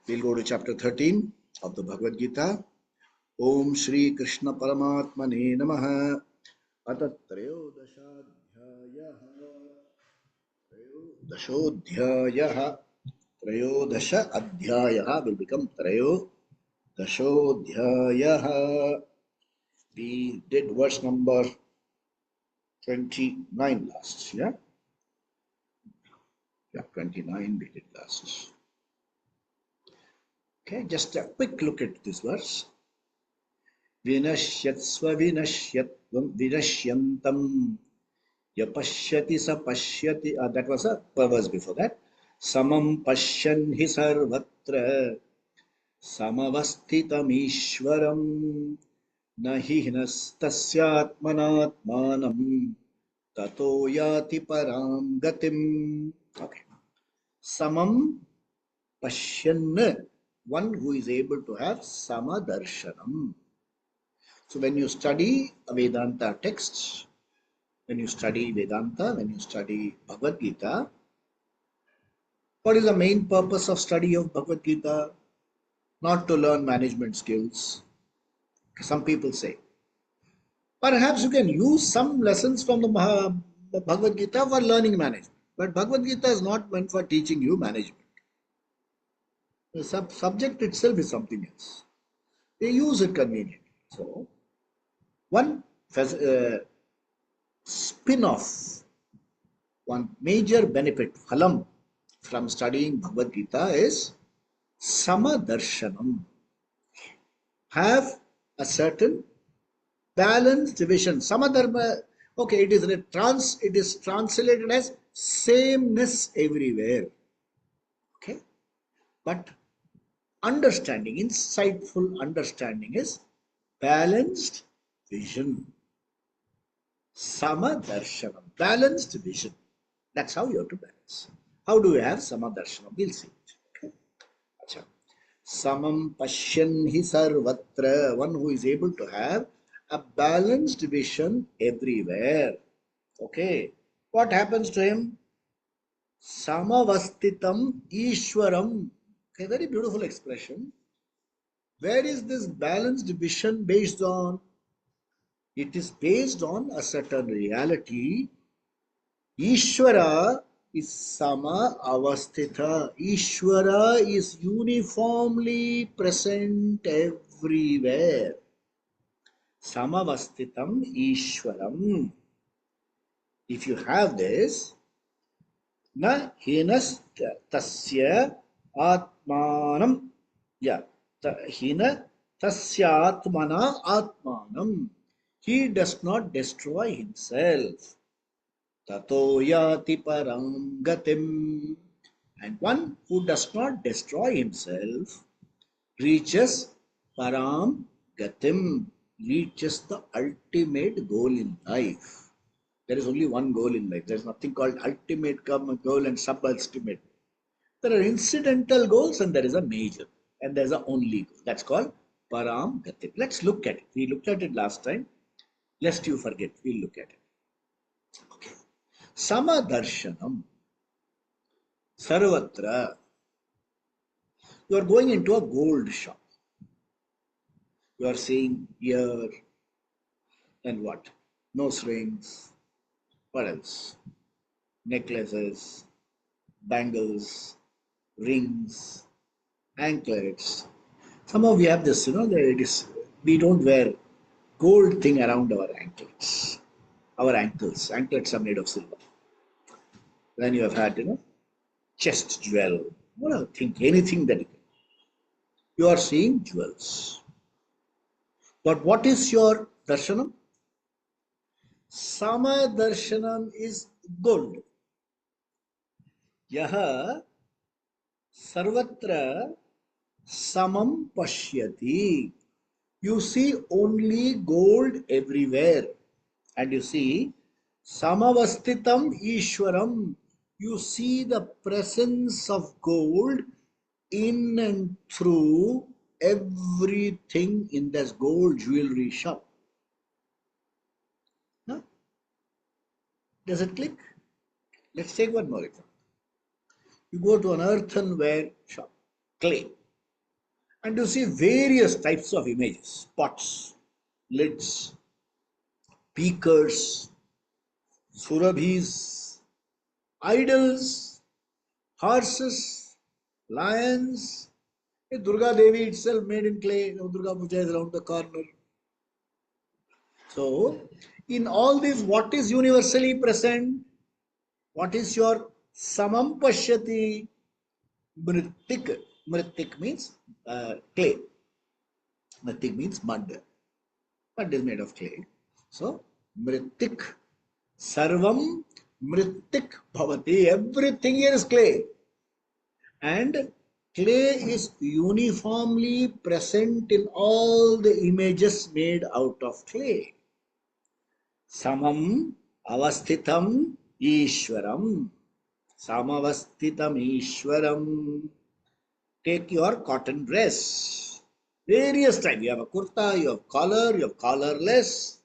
We'll go to chapter 13 of the Bhagavad Gita. Om Shri Krishna Paramatmane Namaha. Trayodashodhyayaha. Trayodasha Adhyayaha will become Trayodashodhyayaha. We did verse number 29 last, yeah? Yeah, 29 we did last. Okay, just a quick look at this verse. Vinashyatsva vinashyatvam vinashyantam yapashyati sa pashyati. That was a verse before that. Samam pashyan hi sarvatra samavasthitam ishwaram nahi hinastasyatmanatmanam tato yati param gatim. Okay. Samam pashyan, one who is able to have samadarshanam. So when you study a Vedanta text, when you study Vedanta, when you study Bhagavad Gita, what is the main purpose of study of Bhagavad Gita? Not to learn management skills. Some people say. Perhaps you can use some lessons from the Bhagavad Gita for learning management. But Bhagavad Gita is not meant for teaching you management. The subject itself is something else. They use it conveniently. So, one spin-off, one major benefit, phalam, from studying Bhagavad Gita is samadarshanam. Have a certain balanced vision. Samadharma, okay, it is translated as sameness everywhere. Okay, but understanding, insightful understanding is balanced vision. Samadarshanam, balanced vision. That's how you have to balance. How do we have samadarshanam? We'll see it. Okay. Achha. Samam pashyan hi sarvatra, one who is able to have a balanced vision everywhere. Okay. What happens to him? Samavastitam Ishwaram. Okay, very beautiful expression. Where is this balanced vision based on? It is based on a certain reality. Ishvara is sama avasthita. Ishvara is uniformly present everywhere. Samavastitam Ishwaram. If you have this, na hinas tasya atmanam. Yeah, hina tasya atmana atmanam. He does not destroy himself. Tato yati param gatim. And one who does not destroy himself reaches param gatim, reaches the ultimate goal in life. There is only one goal in life. There is nothing called ultimate goal and sub-ultimate. There are incidental goals and there is a major. And there is a only goal. That's called param gatim. Let's look at it. We looked at it last time. Lest you forget, we'll look at it. Okay. Samadarshanam. Sarvatra. You are going into a gold shop. You are seeing here and what? Nose rings. What else? Necklaces, bangles, rings, anklets. Somehow we have this, we don't wear gold thing around our anklets. Our ankles. Anklets are made of silver. Then you have had, chest jewel. Whatever, think anything that you are seeing jewels. But what is your darshanam? Sama darshanam is gold. Yaha sarvatra samam pashyati. You see only gold everywhere. And you see samavastitam ishwaram. You see the presence of gold in and through everything in this gold jewelry shop. Huh? Does it click? Let's take one more example. You go to an earthenware shop, clay. And you see various types of images, pots, lids, beakers, surabhis, idols, horses, lions. Durga Devi itself made in clay. Durga Puja is around the corner. So, in all this, what is universally present? What is your samam pashyati? Mritik. Mritik means clay. Mritik means mud. Mud is made of clay. So, mritik. Sarvam mritik bhavati. Everything here is clay. And clay is uniformly present in all the images made out of clay. Samam avasthitam Ishwaram. Samavasthitam Ishwaram. Take your cotton dress. Various types. You have a kurta, you have collar, you have collarless,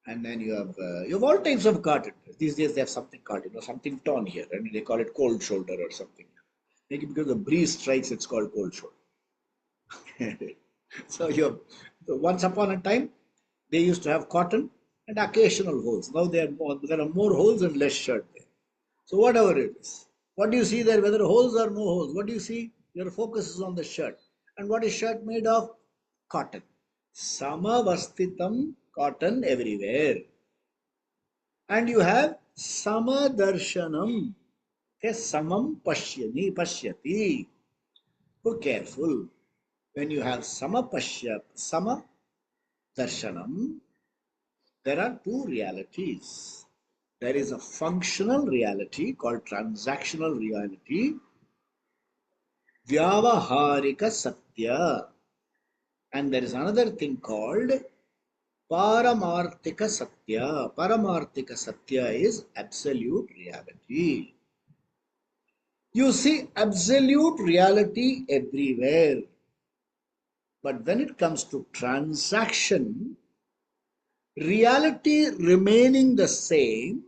and then you have all types of cotton. These days they have something called, something torn here, and they call it cold shoulder or something. Maybe because the breeze strikes, it's called cold shoulder. So once upon a time, they used to have cotton and occasional holes. Now there are more holes and less shirt there. So whatever it is, what do you see there? Whether holes or no holes, what do you see? Your focus is on the shirt. And what is shirt made of? Cotton. Samavastitam, cotton everywhere. And you have Samadarshanam. Okay, Samam Pashyati. Be careful. When you have Sama Darshanam, there are two realities. There is a functional reality called transactional reality, Vyavaharika Satya. And there is another thing called Paramarthika Satya. Paramarthika Satya is absolute reality. You see absolute reality everywhere. But when it comes to transaction, reality remaining the same,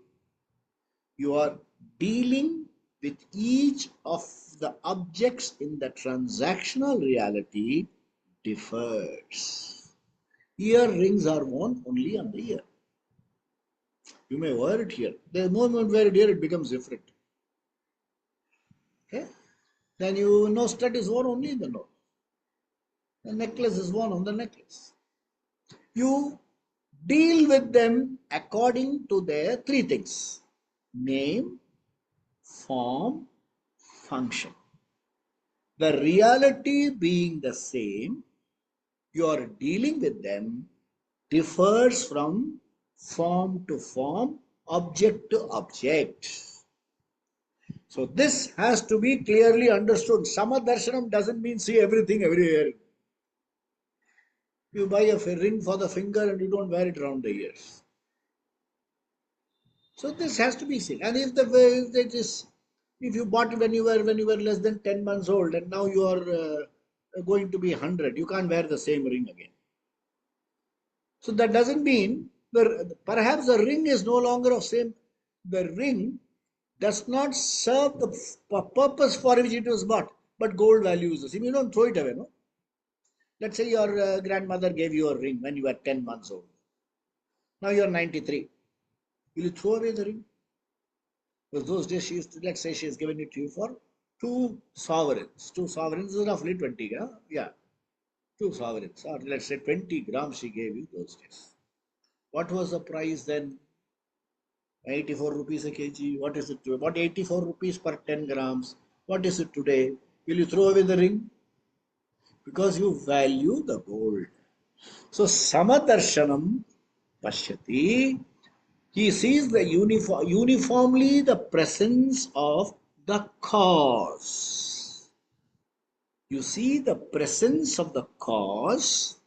you are dealing with each of the objects in the transactional reality differs. Earrings are worn only on the ear. You may wear it here. The moment wear it here, it becomes different. Okay? Then you know stud is worn only in the nose. The necklace is worn on the necklace. You deal with them according to their three things: name, form, function. The reality being the same, your dealing with them differs from form to form, object to object. So this has to be clearly understood. Samadarshanam doesn't mean see everything everywhere. You buy a ring for the finger and you don't wear it around the ears. So this has to be seen. And if you bought it when you were less than 10 months old and now you are going to be 100, you can't wear the same ring again. So that doesn't mean perhaps the ring is no longer of same. The ring does not serve the purpose for which it was bought, but gold value is the same. You don't throw it away, no? Let's say your grandmother gave you a ring when you were 10 months old. Now you are 93. Will you throw away the ring? Because those days she used to, let's say she has given it to you for two sovereigns. Two sovereigns is roughly 20 grams. Yeah, two sovereigns. Or let's say 20 grams she gave you those days. What was the price then? 84 rupees a kg. What is it today? What 84 rupees per 10 grams? What is it today? Will you throw away the ring? Because you value the gold. So Samadarshanam Pashyati, he sees the uniformly the presence of the cause. You see the presence of the cause.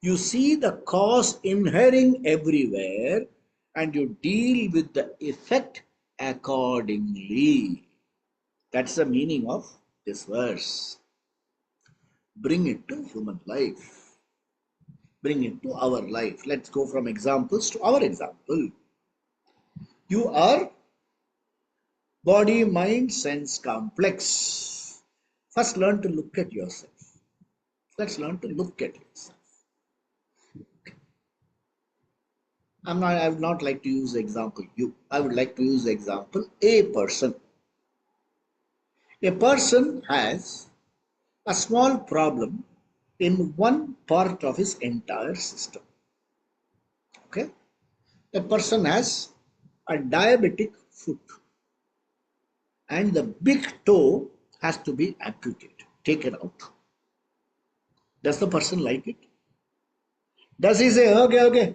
You see the cause inhering everywhere, and you deal with the effect accordingly. That's the meaning of this verse. Bring it to human life. Bring it to our life. Let's go from examples to our example. You are body, mind, sense complex. First learn to look at yourself. Let's learn to look at yourself. I would not like to use the example you. I would like to use the example a person. A person has a small problem in one part of his entire system. Okay? A person has a diabetic foot and the big toe has to be amputated, taken out. Does the person like it? Does he say, okay, okay,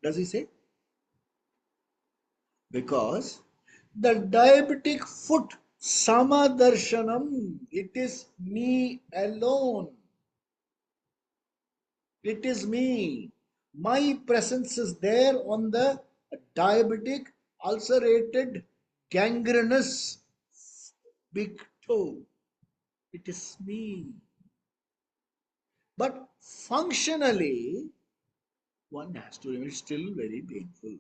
does he say? Because the diabetic foot, samadarshanam, it is me alone. It is me. My presence is there on the diabetic, ulcerated, gangrenous big toe. It is me. But functionally, one has to remember it's still very painful.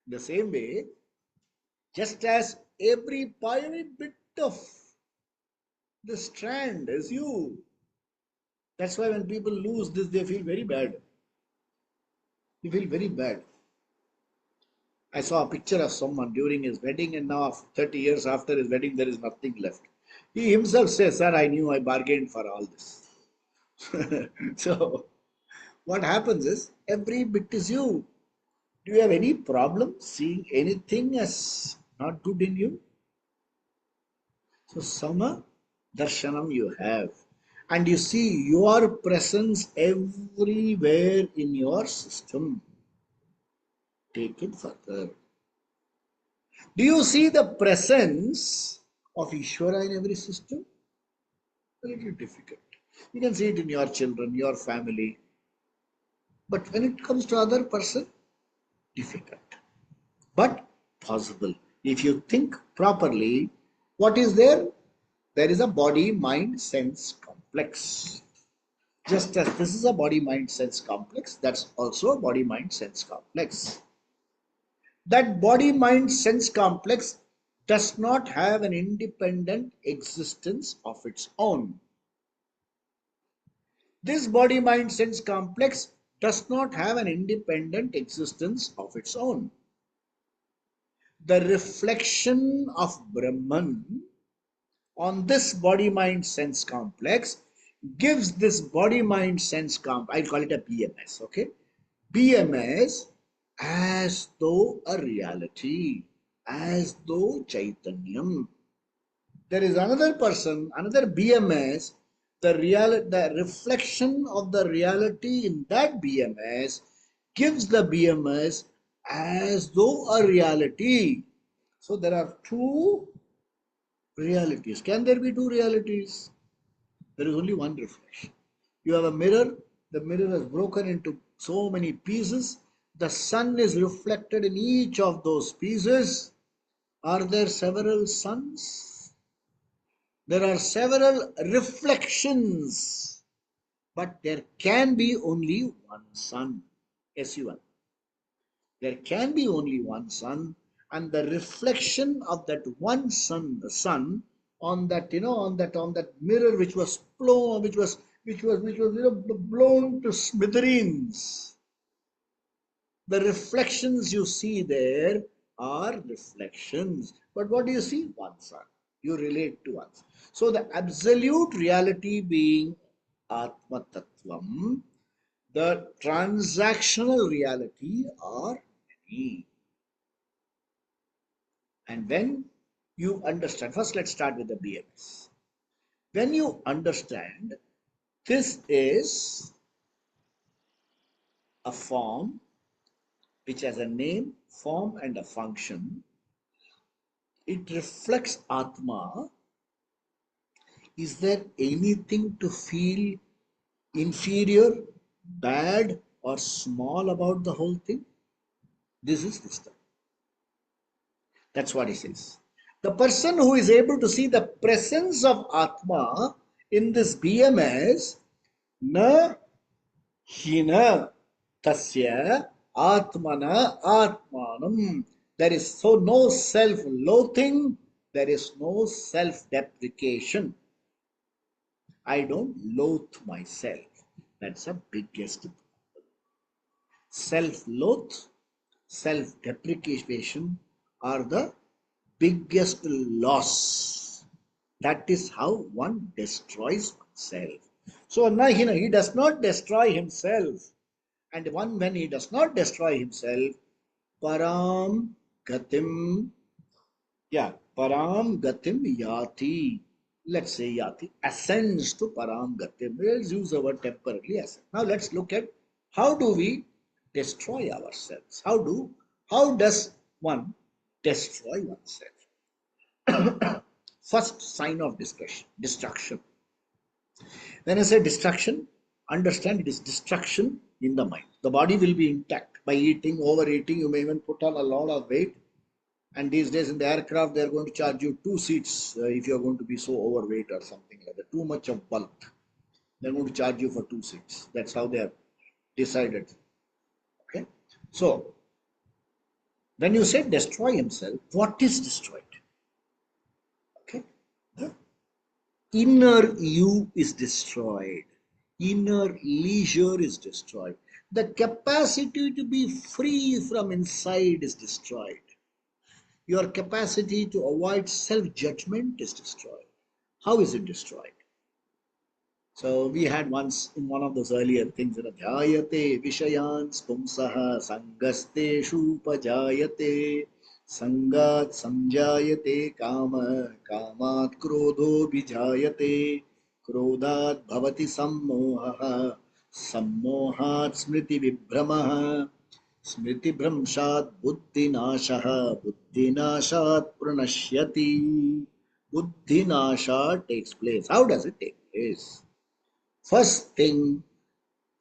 The same way, just as every bit of the strand is you. That's why when people lose this, they feel very bad. They feel very bad. I saw a picture of someone during his wedding, and now 30 years after his wedding, there is nothing left. He himself says, Sir, I knew I bargained for all this. So, what happens is, every bit is you. Do you have any problem seeing anything as not good in you? So, Sama Darshanam you have. And you see your presence everywhere in your system. Take it further. Do you see the presence of Ishvara in every system? A little difficult. You can see it in your children, your family. But when it comes to other person, difficult. But possible. If you think properly, what is there? There is a body, mind, sense complex. Just as this is a body, mind, sense complex, that's also a body, mind, sense complex. That body, mind, sense complex does not have an independent existence of its own. This body, mind, sense complex does not have an independent existence of its own. The reflection of Brahman on this body, mind, sense complex gives this body, mind, sense complex, I call it a BMS, okay? BMS as though a reality, as though Chaitanyam. There is another person, another BMS, the reflection of the reality in that BMS gives the BMS as though a reality. So there are two realities. Can there be two realities? There is only one reflection. You have a mirror, the mirror is broken into so many pieces. The sun is reflected in each of those pieces. Are there several suns? There are several reflections, but there can be only one sun. SU1. There can be only one sun, and the reflection of that one sun, the sun, on that on that mirror which was blown, blown to smithereens. The reflections you see there are reflections. But what do you see? One sun. You relate to one. So the absolute reality being Atma Tattvam, the transactional reality are many. And when you understand, first let's start with the BMS. When you understand this is a form which has a name, form, and a function, it reflects Atma. Is there anything to feel inferior, bad, or small about the whole thing? This is wisdom. That's what he says. The person who is able to see the presence of Atma in this BMS, na hina tasya atmana atmanam. There is so no self-loathing, there is no self-deprecation. I don't loathe myself. That's the biggest. Self-loathe, self-deprecation are the biggest loss. That is how one destroys oneself. So now he does not destroy himself. And when he does not destroy himself, param gatim, param gatim yati. Let's say yati ascends to param gatim. Let's use the word temporarily ascend. Now let's look at how do we destroy ourselves. How does one destroy oneself? First sign of destruction. When I say destruction, understand it is destruction in the mind. The body will be intact. By eating, overeating, you may even put on a lot of weight. And these days in the aircraft, they are going to charge you 2 seats if you are going to be so overweight or something like that. Too much of bulk. They are going to charge you for 2 seats. That's how they have decided. Okay. So, when you say destroy himself, what is destroyed? Okay. The inner you is destroyed. Inner leisure is destroyed. The capacity to be free from inside is destroyed. Your capacity to avoid self-judgment is destroyed. How is it destroyed? So we had once in one of those earlier things, Dhyayate Vishayans Pumsaha Sangaste Shupajayate Sangat Samjayate Kama Kamat Krodho Vijayate Krodhat Bhavati Sammoha Sammohat Smriti Vibhramaha Smriti Bhramshat Buddhi Nashaha Buddhi Nashat Pranashyati. Buddhi Nasha takes place. How does it take place? First thing,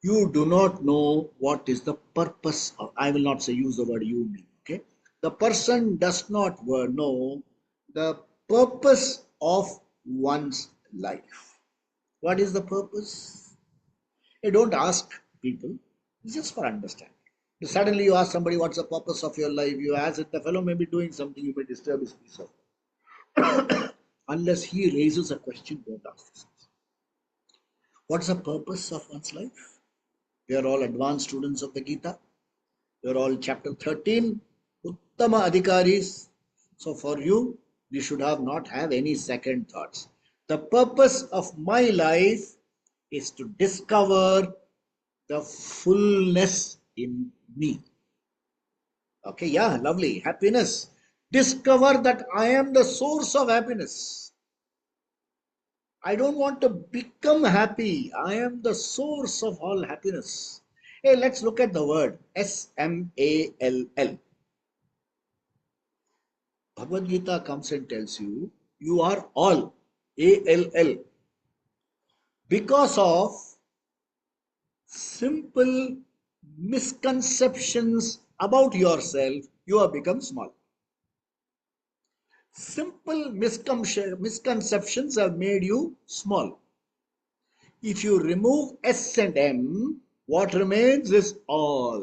you do not know what is the purpose of, I will not say use the word you mean, okay? The person does not know the purpose of one's life. What is the purpose? You don't ask people, it's just for understanding. Suddenly you ask somebody what's the purpose of your life, you ask it, the fellow may be doing something, you may disturb his peace of mind. Unless he raises a question, don't ask this. What's the purpose of one's life? We are all advanced students of the Gita. We are all chapter 13, Uttama Adhikaris. So for you, you should not have any second thoughts. The purpose of my life is to discover the fullness in me. Okay, yeah, lovely. Happiness. Discover that I am the source of happiness. I don't want to become happy. I am the source of all happiness. Hey, let's look at the word SMALL. Bhagavad Gita comes and tells you, you are all ALL. Because of simple misconceptions about yourself, you have become small. Simple misconceptions have made you small. If you remove S and M, what remains is all.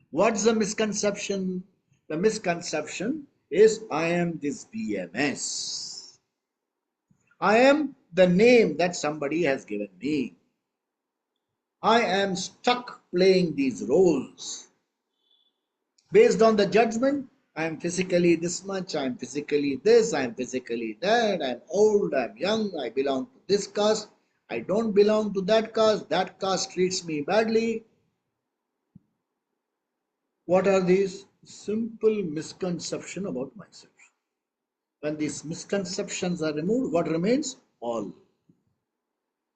What's the misconception? The misconception is I am this BMS. I am the name that somebody has given me. I am stuck playing these roles. Based on the judgment, I am physically this much, I am physically this, I am physically that, I am old, I am young, I belong to this caste, I don't belong to that caste treats me badly. What are these? Simple misconception about myself. When these misconceptions are removed, what remains? All.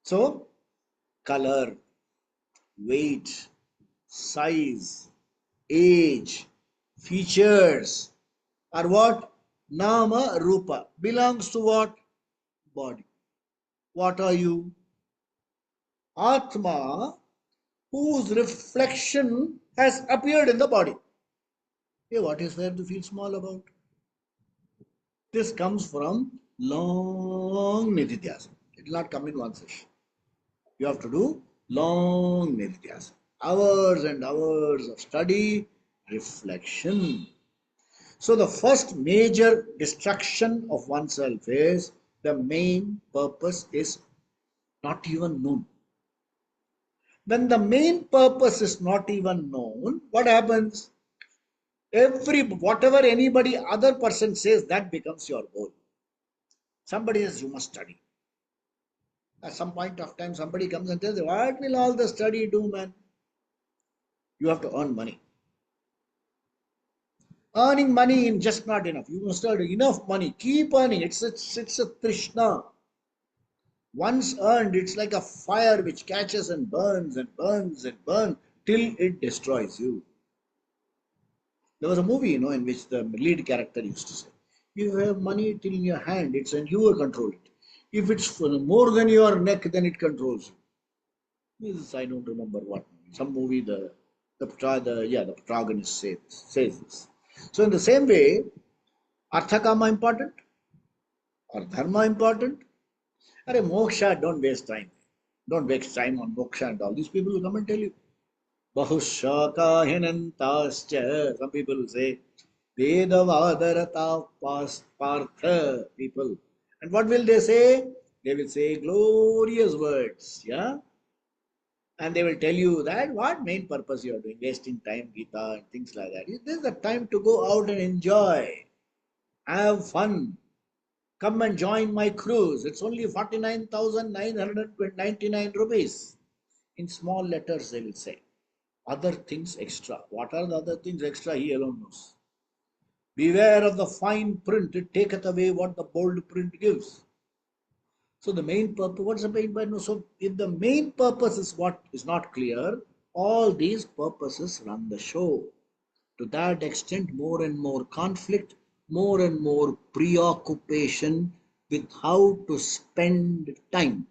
So, color, weight, size, age, features are what? Nama Rupa. Belongs to what? Body. What are you? Atma, whose reflection has appeared in the body. Hey, what is there to feel small about? This comes from long nididhyasana. It will not come in one session. You have to do long nididhyasana. Hours and hours of study, reflection. So the first major destruction of oneself is the main purpose is not even known. When the main purpose is not even known, what happens? Whatever anybody other person says, that becomes your goal. Somebody says you must study. At some point of time, somebody comes and tells you, what will all the study do, man? You have to earn money. Earning money is just not enough. You must earn enough money. Keep earning. It's a Trishna. Once earned, it's like a fire which catches and burns and burns and burns till it destroys you. There was a movie, in which the lead character used to say, you have money till in your hand, it's and you will control it. If it's for more than your neck, then it controls you. This, I don't remember what. Some movie, the protagonist says this. So in the same way, Arthakama important or Dharma important? Are moksha, don't waste time. Don't waste time on moksha and all. These people will come and tell you. Bahushaka hinantascha. Some people will say, Vedavadarata partha people. And what will they say? They will say glorious words. Yeah. And they will tell you that what main purpose you are doing, wasting time, Gita, and things like that. This is the time to go out and enjoy, have fun. Come and join my cruise. It's only 49,999 rupees. In small letters, they will say. Other things extra. What are the other things extra? He alone knows. Beware of the fine print. It taketh away what the bold print gives. So the main purpose, what's the main purpose? So if the main purpose is what is not clear, all these purposes run the show. To that extent, more and more conflict, more and more preoccupation with how to spend time.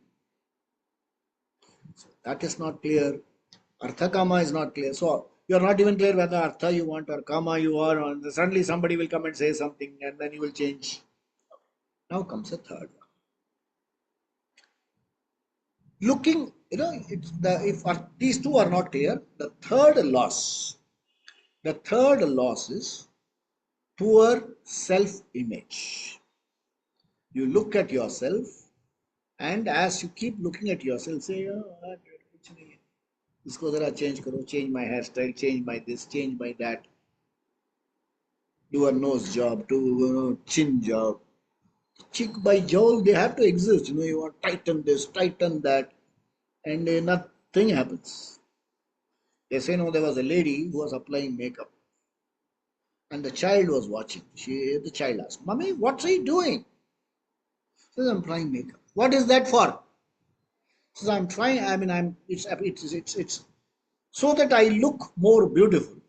So that is not clear. Artha Kama is not clear. So you are not even clear whether Artha you want or Kama you are. And suddenly somebody will come and say something and then you will change. Now comes a third one. Looking, if these two are not clear, the third loss is poor self-image. You look at yourself, and as you keep looking at yourself, say, oh, kuch nahi hai. Isko zara change my hairstyle, change my this, change my that. Do a nose job, do a chin job. Cheek by jowl, they have to exist. You want to tighten this, tighten that, and nothing happens. They say, no, there was a lady who was applying makeup, and the child was watching. The child asked, Mommy, what's he doing? She says, I'm applying makeup. What is that for? She says, I'm trying, it's so that I look more beautiful.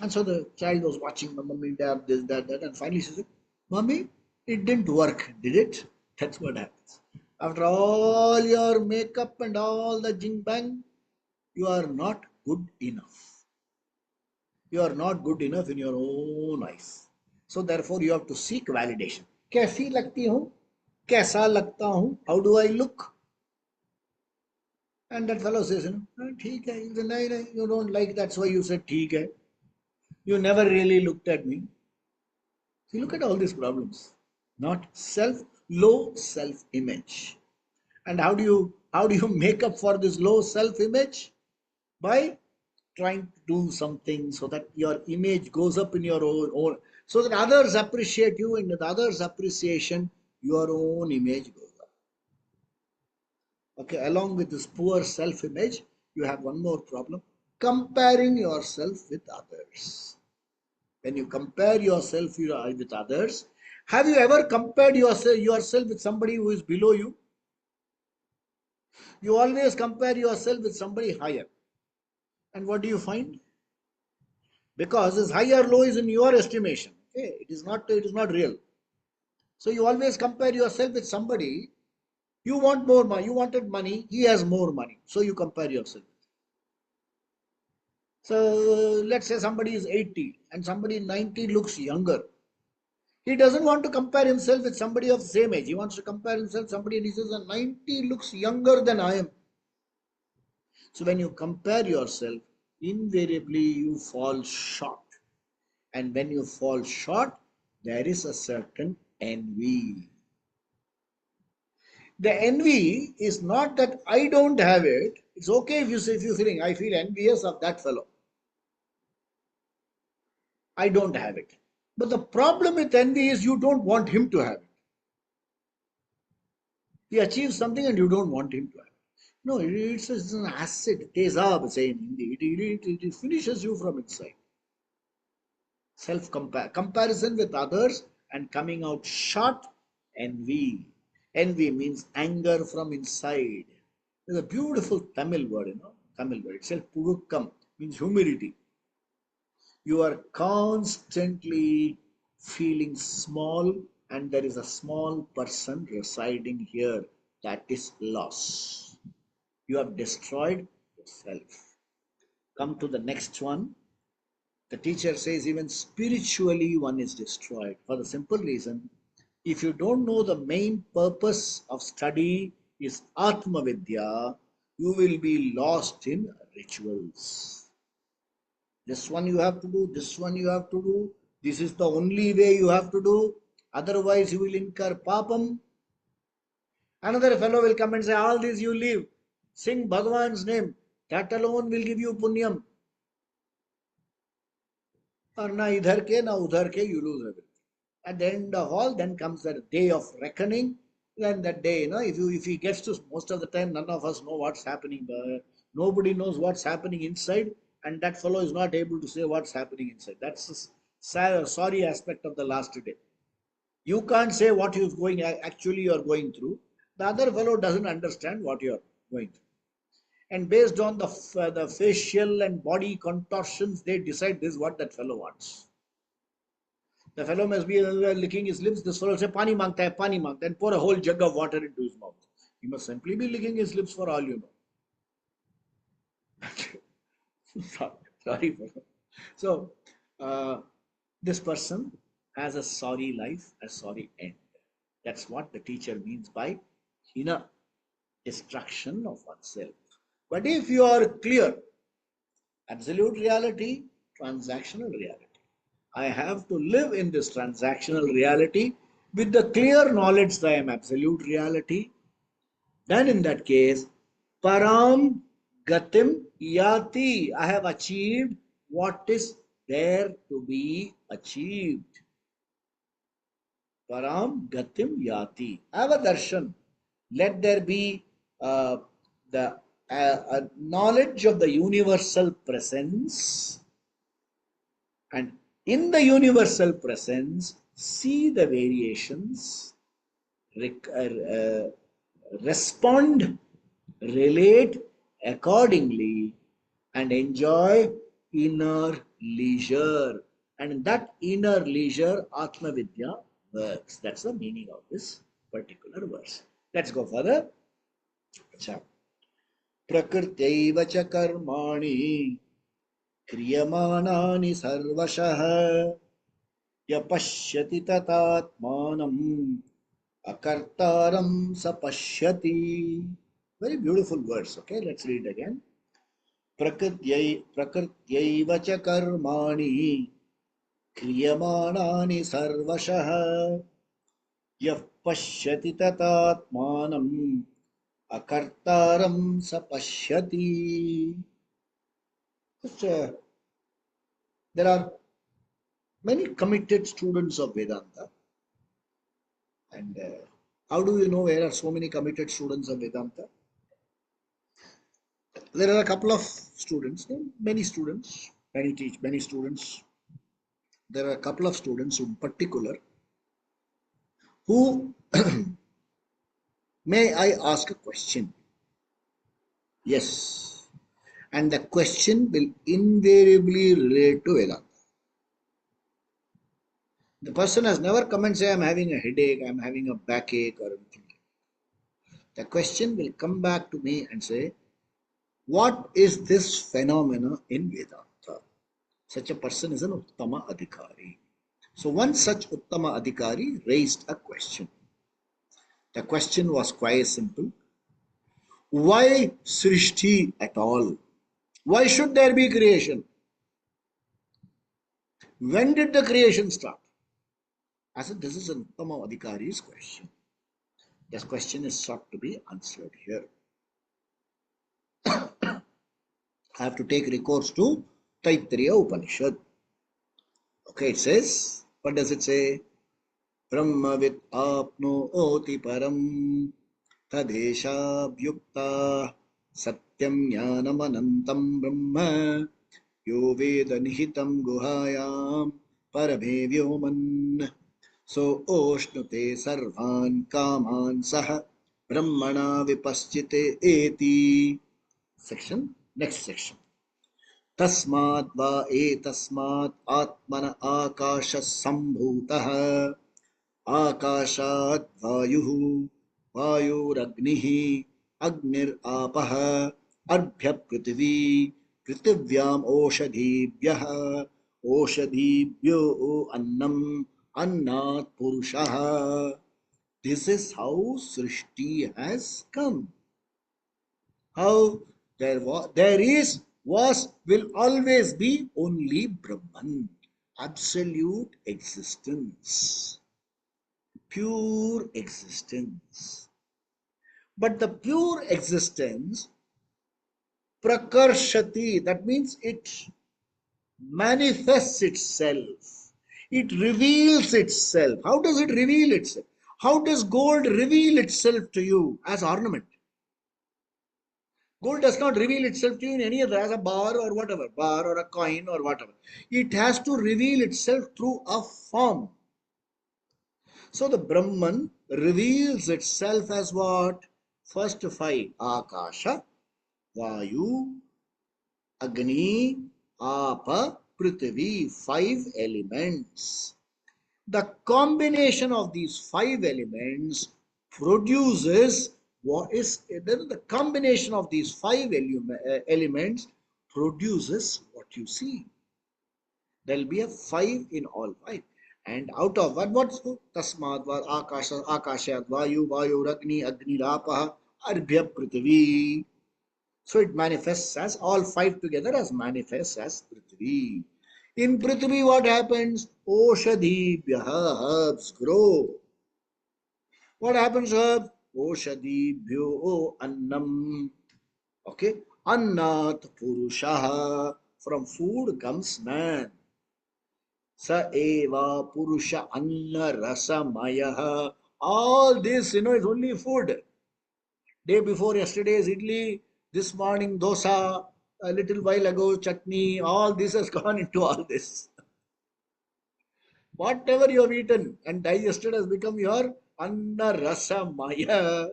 And so the child was watching the mommy, dad, this, that, and finally she said, Mommy, it didn't work, did it? That's what happens. After all your makeup and all the jing bang, you are not good enough. You are not good enough in your own eyes. So therefore you have to seek validation. कैसी लगती हूँ? कैसा लगता हूँ? How do I look? And that fellow says, ठीक है. He said, नहीं, you don't like that's why you said ठीक है. You never really looked at me. See, look at all these problems. Not low self-image. And how do you make up for this low self-image? By trying to do something so that your image goes up in your own so that others appreciate you, and with others' appreciation, your own image goes up. Okay, along with this poor self-image, you have one more problem: comparing yourself with others. When you compare yourself with others, have you ever compared yourself with somebody who is below you? You always compare yourself with somebody higher. And what do you find? Because this high or low is in your estimation. Okay, it is not real. So you always compare yourself with somebody. You want more money, you wanted money, he has more money. So you compare yourself. So let's say somebody is 80 and somebody 90 looks younger. He doesn't want to compare himself with somebody of the same age. He wants to compare himself with somebody and he says, 90 looks younger than I am. So when you compare yourself, invariably you fall short. And when you fall short, there is a certain envy. The envy is not that I don't have it. It's okay if you say, if you're feeling, I feel envious of that fellow. I don't have it. But the problem with envy is you don't want him to have it. He achieves something and you don't want him to have it. No, it's an acid. Tezab, say in Hindi. It finishes you from inside. Comparison with others and coming out short. Envy. Envy means anger from inside. There's a beautiful Tamil word, Tamil word itself, Purukkam, means humility. You are constantly feeling small, and there is a small person residing here. That is loss. You have destroyed yourself. Come to the next one. The teacher says even spiritually one is destroyed for the simple reason, if you don't know the main purpose of study is Atma Vidya, you will be lost in rituals. This one you have to do, this one you have to do, this is the only way you have to do, otherwise you will incur papam. Another fellow will come and say, all this you leave, sing Bhagavan's name, that alone will give you punyam. Or na idhar ke, na udhar ke, you lose everything. At the end of all, then comes the day of reckoning. Then that day, if he gets to, most of the time, none of us know what's happening. Nobody knows what's happening inside, and that fellow is not able to say what's happening inside. That's the sorry aspect of the last day. You can't say what actually you are going through. The other fellow doesn't understand what you are going through. And based on the facial and body contortions, they decide this is what that fellow wants. The fellow must be licking his lips. This fellow will say, Pani mangta hai, pani mangta, and pour a whole jug of water into his mouth. He must simply be licking his lips for all you know. Sorry for that. So, this person has a sorry life, a sorry end. That's what the teacher means by hina, destruction of oneself. But if you are clear, absolute reality, transactional reality. I have to live in this transactional reality with the clear knowledge that I am absolute reality. Then in that case, param gatim yati. I have achieved what is there to be achieved. Param gatim yati. I have a darshan. Let there be the knowledge of the universal presence, and in the universal presence, see the variations, respond, relate accordingly, and enjoy inner leisure. And in that inner leisure, Atma Vidya works. That's the meaning of this particular verse. Let's go further. Prakrtyaiva cha karmani क्रियमाणानि सर्वशः य पश्यति तथात्मानं अकर्तारं स पश्यति. Very beautiful verse. Okay, let's read again. प्रकृत्यैव च कर्माणि क्रियमाणानि सर्वशः यः पश्यति तथात्मानं अकर्तारं स पश्यति. There are many committed students of Vedanta. And how do you know there are so many committed students of Vedanta? There are a couple of students, many students, many students. There are a couple of students in particular who, may I ask a question? Yes. And the question will invariably relate to Vedanta. The person has never come and say, I'm having a headache, I'm having a backache or anything. The question will come back to me and say, what is this phenomena in Vedanta? Such a person is an Uttama Adhikari. So one such Uttama Adhikari raised a question. The question was quite simple. Why Srishti at all? Why should there be creation? When did the creation start? I said, this is an Uttama Adhikari's question. This question is sought to be answered here. I have to take recourse to Taittiriya Upanishad. Okay, it says, what does it say? Brahmavit apnooti param tadeshabhyukta satyam jnanam anantam brahma yo veda nihitam guhayam parame vyoman so oshnute sarvan kaman sah brahmana vipaschite eti. Section, next section. तस्मात् वा एतस्मात् आत्मन आकाशः सम्भूतः आकाशात् वायुः वायुरग्निः अग्निरापः अर्भ्यः पृथिवी पृथिव्याम् ओषधीभ्यः ओषधीभ्यो अन्नम् अन्नात् पुरुषः. This is how Srishti has come. How there is, was, will always be only Brahman, absolute existence, pure existence. But the pure existence, prakarshati, that means it manifests itself, it reveals itself. How does it reveal itself? How does gold reveal itself to you as ornament? Gold does not reveal itself to you in any other, as a bar or whatever, bar or a coin or whatever. It has to reveal itself through a form. So the Brahman reveals itself as what? First five: Akasha, Vayu, Agni, Apa, Prithvi, five elements. The combination of these five elements produces what is the combination of these five elements produces what you see. There will be a five in all five. And out of what's tasmad akasha akashat vayu vayu agni agni rapah arbhya prithvi. So it manifests as all five together as manifests as Prithvi. In Prithvi, what happens? Oshadibhyaha, herbs grow. What happens, herbs? Oshadibhyo annam. Okay. Annat purushaha. From food comes man. Sa eva purusha anna rasa mayaha. All this, is only food. Day before yesterday's idli, this morning dosa, a little while ago chutney, all this has gone into all this. Whatever you have eaten and digested has become your anna rasa maya.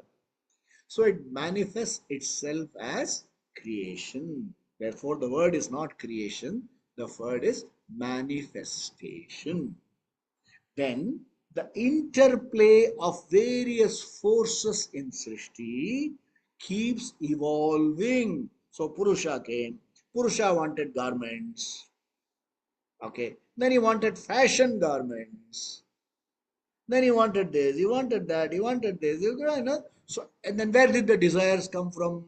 So it manifests itself as creation. Therefore, the word is not creation, the word is manifestation. Then the interplay of various forces in Srishti keeps evolving. So Purusha came. Purusha wanted garments. Okay. Then he wanted fashion garments. Then he wanted this, he wanted that, he wanted this. So, and then where did the desires come from?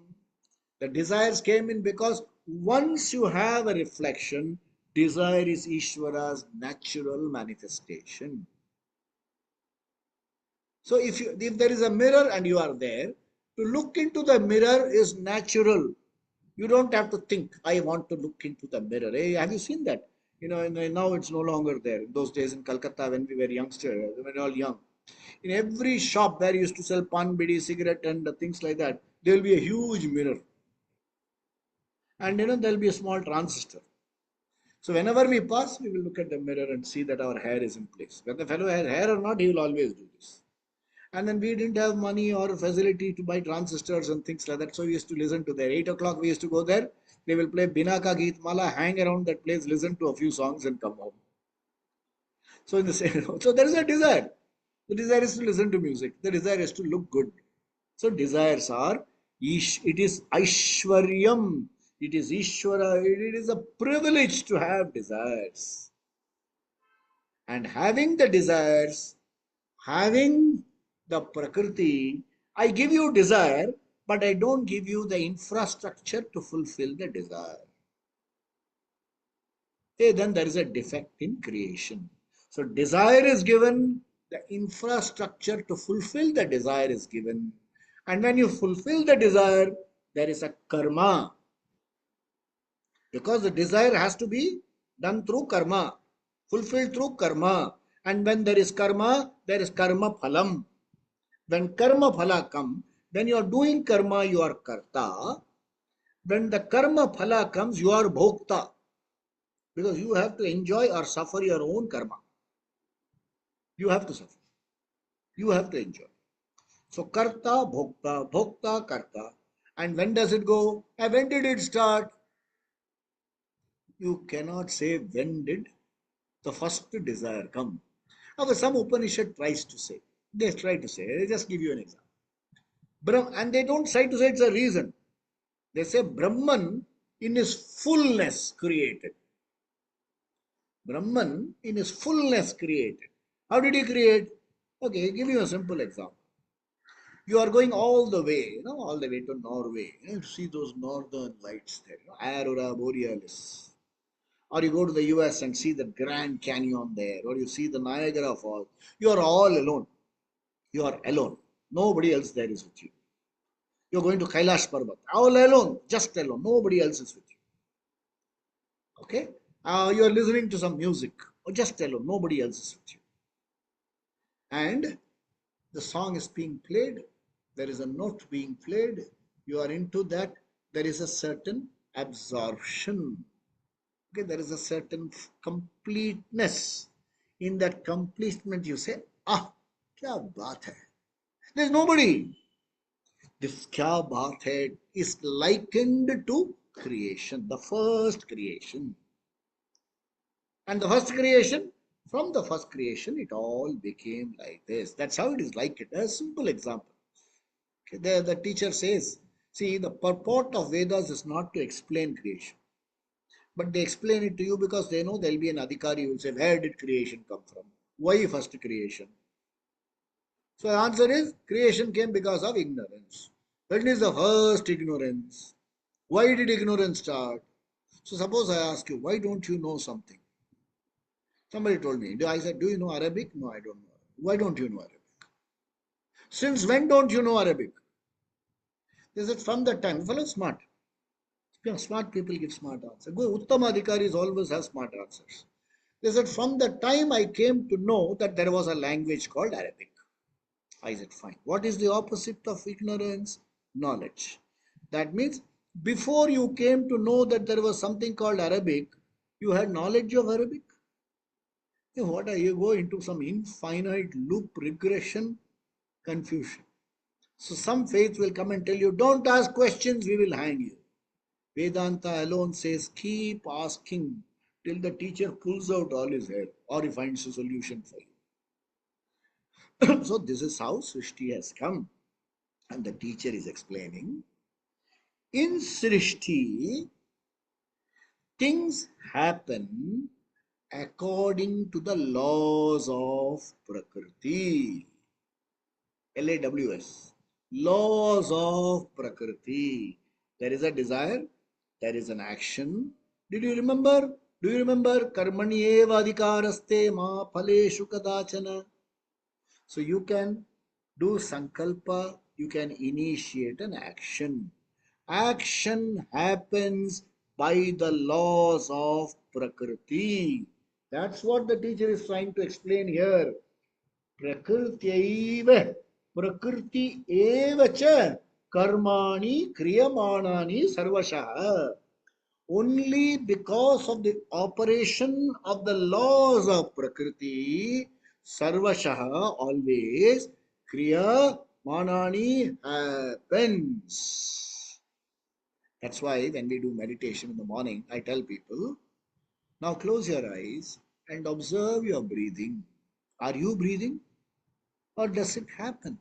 The desires came in because once you have a reflection, desire is Ishvara's natural manifestation. So if there is a mirror and you are there, to look into the mirror is natural. You don't have to think, I want to look into the mirror. Hey, have you seen that? Now it's no longer there. In those days in Calcutta, when we were youngsters, we were all young. In every shop where you used to sell pan, bidi, cigarette, and things like that, there will be a huge mirror. And there will be a small transistor. So whenever we pass, we will look at the mirror and see that our hair is in place. Whether the fellow has hair or not, he will always do this. And then we didn't have money or facility to buy transistors and things like that. So we used to listen to their 8 o'clock. We used to go there. They will play Binaka Geet Mala, hang around that place, listen to a few songs and come home. So in the same, so there is a desire. The desire is to listen to music. The desire is to look good. So desires are, it is Aishwaryam. It is Ishwara. It is a privilege to have desires. And having the desires, having the Prakriti, I give you desire, but I don't give you the infrastructure to fulfill the desire. Okay, then there is a defect in creation. So desire is given, the infrastructure to fulfill the desire is given. And when you fulfill the desire, there is a karma. Because the desire has to be done through karma, fulfilled through karma. And when there is karma phalam. When karma phala come, when you are doing karma, you are karta. When the karma phala comes, you are bhokta. Because you have to enjoy or suffer your own karma. You have to suffer. You have to enjoy. So karta, bhokta, bhokta, karta. And when does it go? And when did it start? You cannot say when did the first desire come. However, some Upanishad tries to say. They try to say. They just give you an example. And they don't try to say it's a reason. They say Brahman in his fullness created. Brahman in his fullness created. How did he create? Okay, give you a simple example. You are going all the way, all the way to Norway, to see those northern lights there, Aurora Borealis. Or you go to the US and see the Grand Canyon there, or you see the Niagara Falls. You are all alone. You are alone. Nobody else there is with you. You're going to Kailash Parbat. All alone, just alone. Nobody else is with you. Okay? You are listening to some music, or just alone. Nobody else is with you. And the song is being played. There is a note being played. You are into that. There is a certain absorption. Okay, there is a certain completeness. In that completeness, you say, kya baat hai? There is nobody. This kya baat hai is likened to creation, the first creation. And the first creation, from the first creation, it all became like this. That's how it is like it. A simple example. Okay, there the teacher says, see, the purport of Vedas is not to explain creation. But they explain it to you because they know there will be an adhikari who will say, where did creation come from? Why first creation? So the answer is, creation came because of ignorance. When is the first ignorance? Why did ignorance start? So suppose I ask you, why don't you know something? Somebody told me. I said, do you know Arabic? No, I don't know. Why don't you know Arabic? Since when don't you know Arabic? They said, from the time. Fellow smart. Smart people give smart answers. Uttama Adhikaris always have smart answers. They said, from the time I came to know that there was a language called Arabic. I said, fine. What is the opposite of ignorance? Knowledge. That means, before you came to know that there was something called Arabic, you had knowledge of Arabic. What are you go into some infinite loop regression confusion? So some faith will come and tell you, don't ask questions, we will hang you. Vedanta alone says, keep asking till the teacher pulls out all his hair or he finds a solution for you. So this is how Srishti has come. And the teacher is explaining, in Srishti, things happen according to the laws of Prakriti. LAWS. Laws of Prakriti. There is a desire, there is an action. Did you remember? Do you remember? Karmani eva adhikaraste ma phaleshu kadachana. So you can do sankalpa, you can initiate an action. Action happens by the laws of Prakriti. That's what the teacher is trying to explain here. Prakriti eva cha karmani kriyamanani sarvashaha. Only because of the operation of the laws of Prakriti, sarvashaha, always, kriya manani happens. That's why when we do meditation in the morning, I tell people, now close your eyes and observe your breathing. Are you breathing? Or does it happen?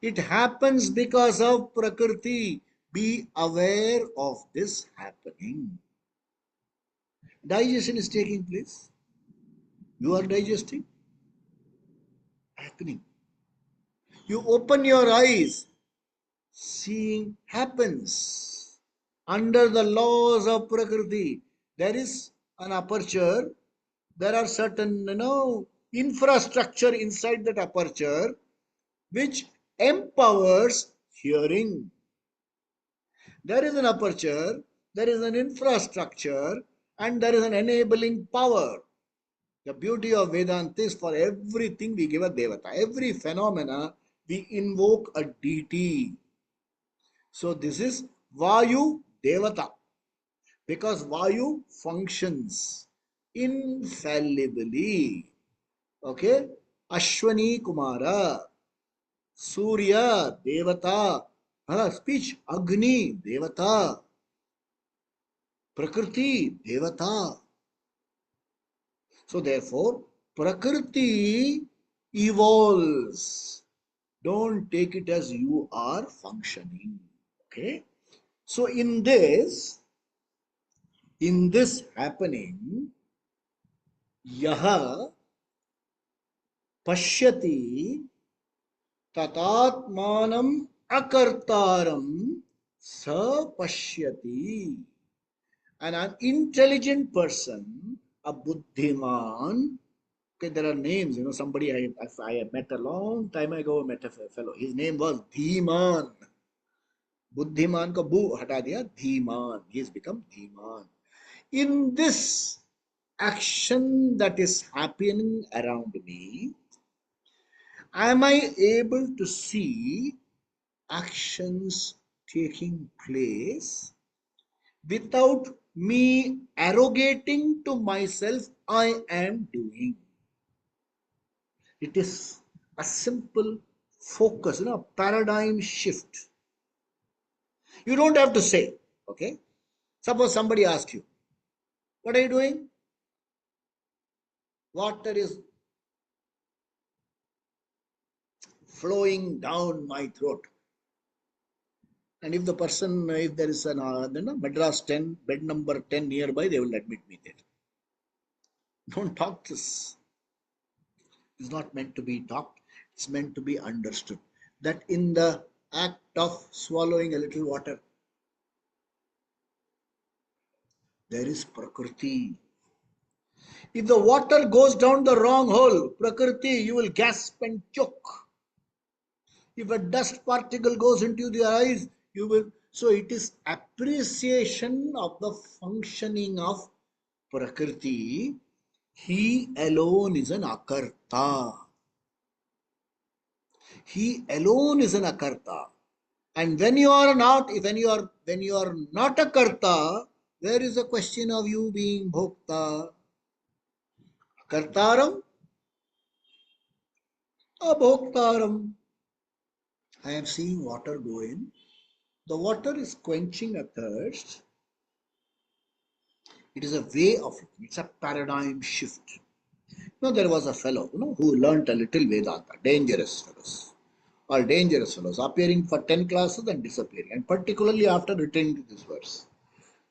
It happens because of Prakriti. Be aware of this happening. Digestion is taking place. You are digesting. Happening. You open your eyes. Seeing happens. Under the laws of Prakriti, there is an aperture. There are certain, infrastructure inside that aperture which empowers hearing. There is an aperture, there is an infrastructure, and there is an enabling power. The beauty of Vedanta is for everything we give a Devata. Every phenomena we invoke a deity. So this is Vayu Devata. Because Vayu functions infallibly. Okay? Ashwani Kumara, Surya Devata, speech Agni Devata, Prakriti Devata. So therefore, Prakriti evolves. Don't take it as you are functioning. Okay? So in this happening, yaha pashyati tatatmanam akartaram sa pashyati. An intelligent person, a buddhiman. Okay, there are names. Somebody I met a long time ago. Met a fellow. His name was Dhiman. Buddhiman ko bu hata diya. Dhiman. He has become Dhiman. In this action that is happening around me, am I able to see actions taking place without me arrogating to myself I am doing? It is a simple focus, paradigm shift. You don't have to say, okay? Suppose somebody asks you, what are you doing? Water is flowing down my throat. And if there is an Madras 10, bed number 10 nearby, they will admit me there. Don't talk this. It's not meant to be talked. It's meant to be understood. That in the act of swallowing a little water, there is Prakriti. If the water goes down the wrong hole, Prakriti, you will gasp and choke. If a dust particle goes into the eyes, you will. So it is appreciation of the functioning of Prakriti. He alone is an akarta. He alone is an akarta. And when you are not a karta, there is a question of you being bhokta. Kartaram, abhoktaram. I am seeing water go in. The water is quenching a thirst. It is a way of looking. It's a paradigm shift. There was a fellow, who learnt a little Vedanta. Dangerous fellows. All dangerous fellows, appearing for 10 classes and disappearing. And particularly after returning to this verse.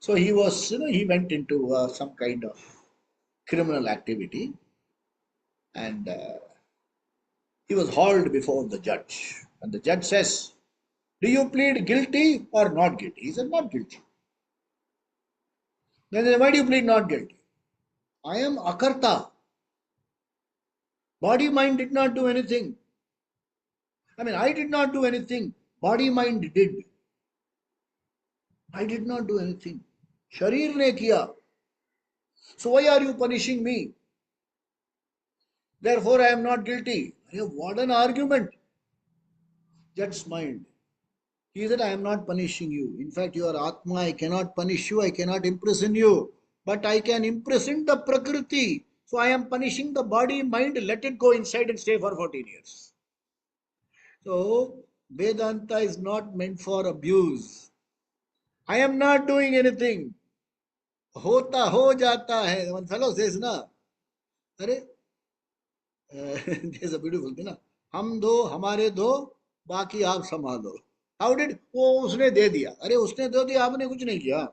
So he was, he went into some kind of criminal activity. And he was hauled before the judge. And the judge says, do you plead guilty or not guilty? He said, not guilty. Then why do you plead not guilty? I am akarta. Body, mind did not do anything. I did not do anything. Body, mind did. I did not do anything. Sharir ne kiya. So why are you punishing me? Therefore I am not guilty. What an argument. Judge smiled. He said, I am not punishing you. In fact, you are Atma. I cannot punish you. I cannot imprison you. But I can imprison the Prakriti. So I am punishing the body, mind. Let it go inside and stay for 14 years. So Vedanta is not meant for abuse. I am not doing anything. Hota ho jata hai. One fellow says, na, there's a beautiful thing, na. हम दो हमारे दो बाकी आप संभालो. How did? वो उसने दे दिया. अरे उसने दे दिया, आपने कुछ नहीं किया.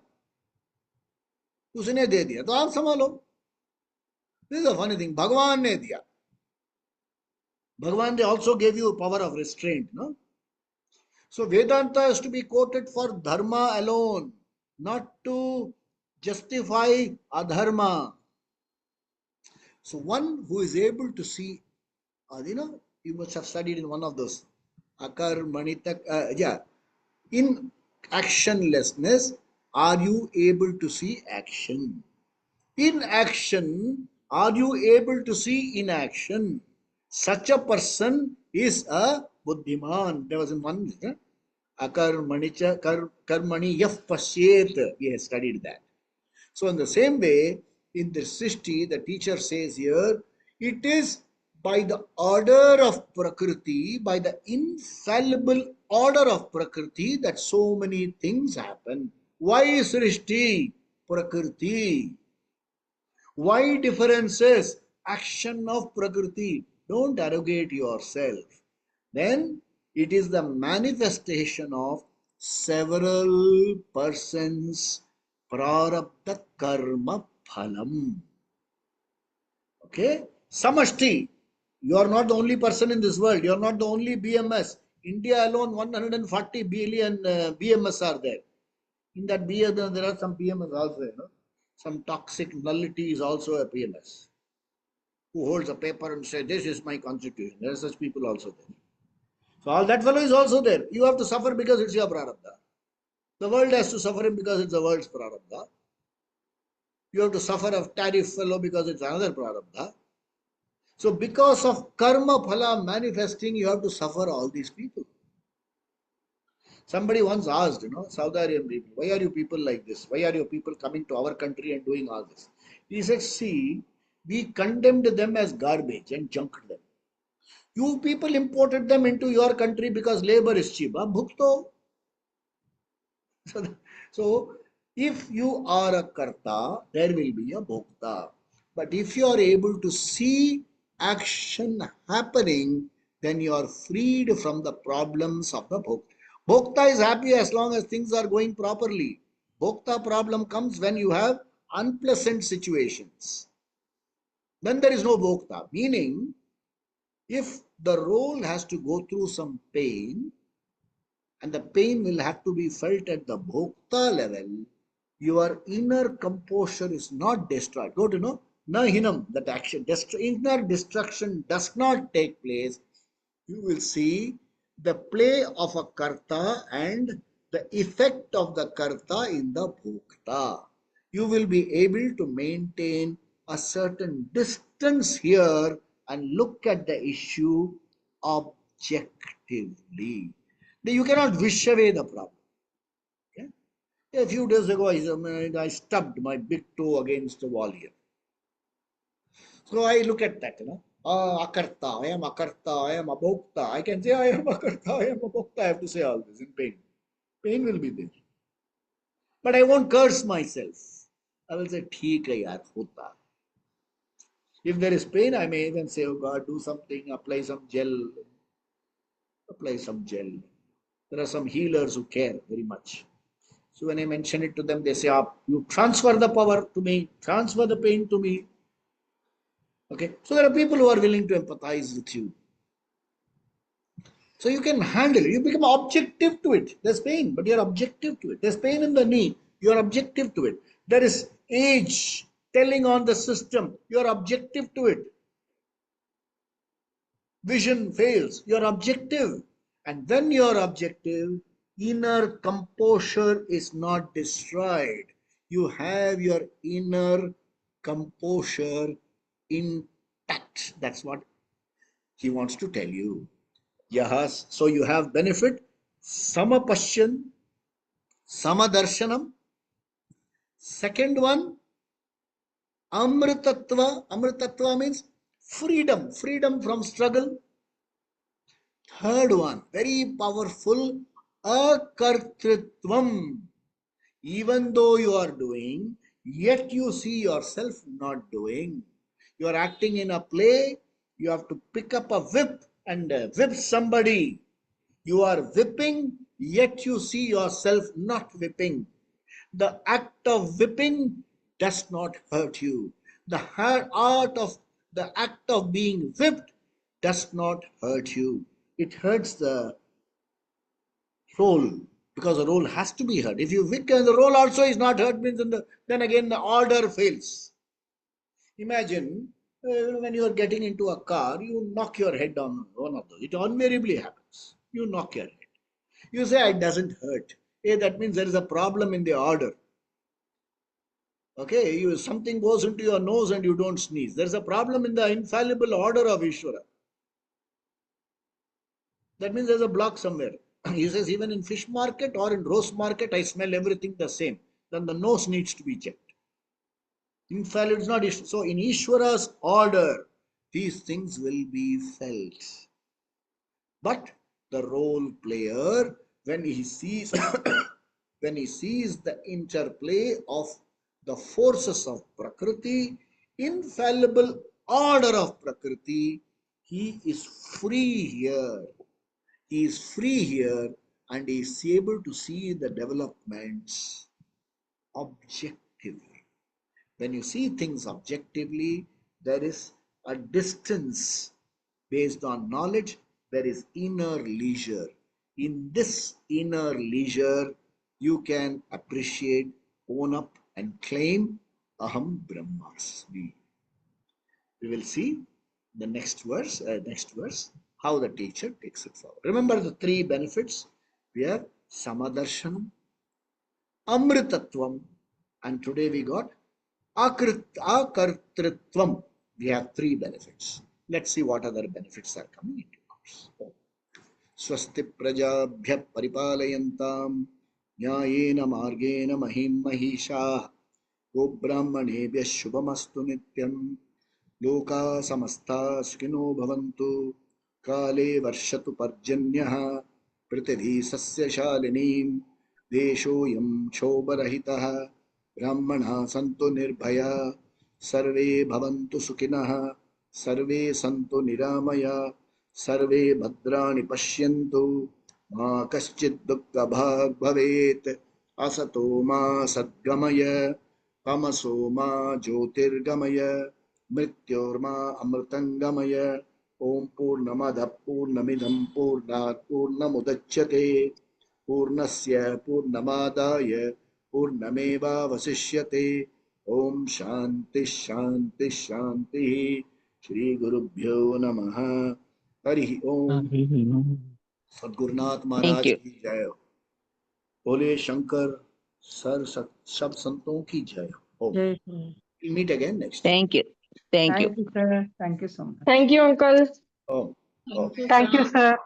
उसने दे दिया तो आप संभालो. This is a funny thing. भगवान ने दिया. Bhagavad also gave you power of restraint, no? So Vedanta is to be quoted for dharma alone, not to justify adharma. So one who is able to see, you must have studied in one of those. Akar Manitak, in actionlessness, are you able to see action? In action, are you able to see inaction? Such a person is a buddhiman. There was in one, karmani yaf pasyet. We have studied that. So, in the same way, in the Srishti, the teacher says here, it is by the order of Prakriti, by the infallible order of Prakriti, that so many things happen. Why Srishti? Prakriti. Why differences? Action of Prakriti. Don't arrogate yourself. Then it is the manifestation of several persons' prarabdha karma phalam. Okay? Samashti. You are not the only person in this world. You are not the only BMS. India alone, 140 billion BMS are there. In that BMS, there are some PMS also. Some toxic nullity is also a PMS. Who holds a paper and says, this is my constitution. There are such people also there. So all that fellow is also there. You have to suffer because it's your prarabdha. The world has to suffer him because it's the world's prarabdha. You have to suffer a tariff fellow because it's another prarabdha. So because of karma phala manifesting, you have to suffer all these people. Somebody once asked, Saudi Arabian people, why are you people like this? Why are you people coming to our country and doing all this? He said, see, we condemned them as garbage and junked them. You people imported them into your country because labor is cheap. Bhukto. So, if you are a karta, there will be a bhokta. But if you are able to see action happening, then you are freed from the problems of the bhokta. Bhokta is happy as long as things are going properly. Bhokta problem comes when you have unpleasant situations. Then there is no bhokta. Meaning, if the role has to go through some pain, and the pain will have to be felt at the bhokta level, your inner composure is not destroyed. Go to know, na hinam, that action, inner destruction does not take place. You will see the play of a karta and the effect of the karta in the bhokta. You will be able to maintain a certain distance here and look at the issue objectively. You cannot wish away the problem. Okay? A few days ago, I stubbed my big toe against the wall here. So I look at that, akarta, I am akarta, I am abhokta. I can say I am akarta, I am abhokta. I have to say all this in pain. Pain will be there. But I won't curse myself. I will say, theek hai yaar, hota. If there is pain, I may even say, oh God, do something, apply some gel. Apply some gel. There are some healers who care very much. So when I mention it to them, they say, you transfer the power to me, transfer the pain to me. Okay. So there are people who are willing to empathize with you. So you can handle it. You become objective to it. There's pain, but you're objective to it. There's pain in the knee. You're objective to it. There is age telling on the system. You're objective to it. Vision fails. You're objective. And when you're objective, inner composure is not destroyed. You have your inner composure intact. That's what he wants to tell you. Yahas. So you have benefit. Samapashyan, Samadarshanam. Second one, Amritatva. Amritatva means freedom. Freedom from struggle. Third one, very powerful, Akartritvam. Even though you are doing, yet you see yourself not doing. You are acting in a play, you have to pick up a whip and whip somebody. You are whipping, yet you see yourself not whipping. The act of whipping does not hurt you. The art of the act of being whipped does not hurt you. It hurts the role because the role has to be hurt. If you whip and the role also is not hurt, means then again the order fails. Imagine When you are getting into a car, you knock your head on one of those. It invariably happens. You knock your head. You say, it doesn't hurt. Hey, that means there is a problem in the order. Okay, something goes into your nose and you don't sneeze. There's a problem in the infallible order of Ishvara. That means there's a block somewhere. He says, even in fish market or in roast market, I smell everything the same. Then the nose needs to be checked. Infallible is not Ishvara. So in Ishvara's order, these things will be felt. But the role player, when he sees when he sees the interplay of the forces of Prakriti, infallible order of Prakriti, he is free here. He is free here and he is able to see the developments objectively. When you see things objectively, there is a distance based on knowledge, there is inner leisure. In this inner leisure, you can appreciate, own up, and claim Aham Brahmasmi. We will see the next verse, how the teacher takes it forward. Remember the three benefits. We have Samadarshanam, Amritatvam, and today we got Akartritvam. We have three benefits. Let's see what other benefits are coming into course. Swasti prajabhya paripalayantam nyayena margena mahim mahisha gobrahmanebhya shubhamastu nityam loka samasta skino bhavantu kale varshatu parjanyah prithvi sasya shalinim deshoyam क्षोभरहितः ब्राह्मणः सन्तु निर्भया सर्वे भवन्तु सुखिनः सर्वे सन्तु निरामया सर्वे भद्राणि पश्यन्तु मा कश्चित् दुःखभाग् भवेत् असतो मा सद्गमय तमसो मा ज्योतिर्गमय मृत्योर्मा अमृतङ्गमय ॐ पूर्णमदः पूर्णमिदं पूर्णात् पूर्णमुदच्यते पूर्णस्य पूर्णमादाय पूर्णमेवावशिष्यते ॐ शान्ति शान्ति शान्तिः श्री गुरुभ्यो नमः हरि ओम सद्गुरुनाथ Thank महाराज you. की जय हो बोले शंकर सर सब संतों की जय हो Jai. we'll meet again next time. Thank you. Thank you. Thank you, sir. Thank you so much. Thank you, Uncle. Om. Om. Thank you, sir.